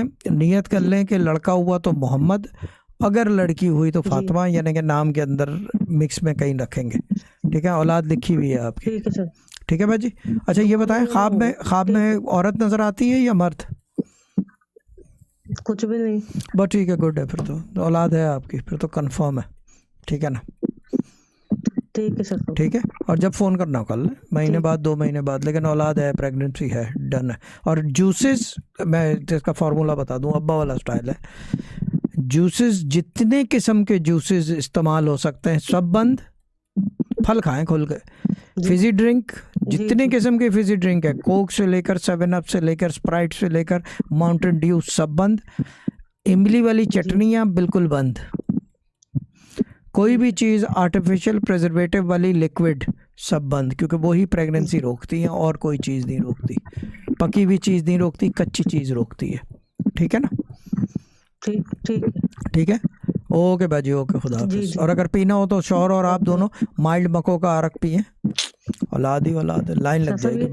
नियत कर लें कि लड़का हुआ तो मोहम्मद, अगर लड़की हुई तो फातिमा, यानी कि नाम के अंदर मिक्स में कहीं रखेंगे। ठीक है, औलाद लिखी हुई है आपकी। ठीक है सर। ठीक है भाई। अच्छा ये बताएं, ख्वाब में औरत नजर आती है या मर्द? कुछ भी नहीं। बस ठीक है, गुड है, फिर तो औलाद है आपकी, फिर तो कंफर्म है। ठीक है ना? ठीक है सर। ठीक है, और जब फ़ोन करना हो कल, महीने बाद 2 महीने बाद, लेकिन औलाद है, प्रेगनेंसी है, डन है। और जूसेस, मैं इसका फार्मूला बता दूं, अब्बा वाला स्टाइल है। जूसेस, जितने किस्म के जूसेस इस्तेमाल हो सकते हैं सब बंद। फल खाएं खुल के। फिजी ड्रिंक, जितने किस्म के फिजी ड्रिंक है, कोक से लेकर 7 अप से लेकर स्प्राइट से लेकर माउंटेन ड्यू, सब बंद। इमली वाली चटनियाँ बिल्कुल बंद। कोई भी चीज़ आर्टिफिशियल प्रिजर्वेटिव वाली लिक्विड, सब बंद, क्योंकि वही प्रेगनेंसी रोकती है और कोई चीज़ नहीं रोकती। पकी हुई चीज़ नहीं रोकती, कच्ची चीज़ रोकती है। ठीक है ना? ठीक है। ओके बाजी, ओके, खुदा हाफिज़। और अगर पीना हो तो शौहर और आप दोनों माइल्ड मको का अरक पिए। औलाद ही औलाद, लाइन लग जाएगी।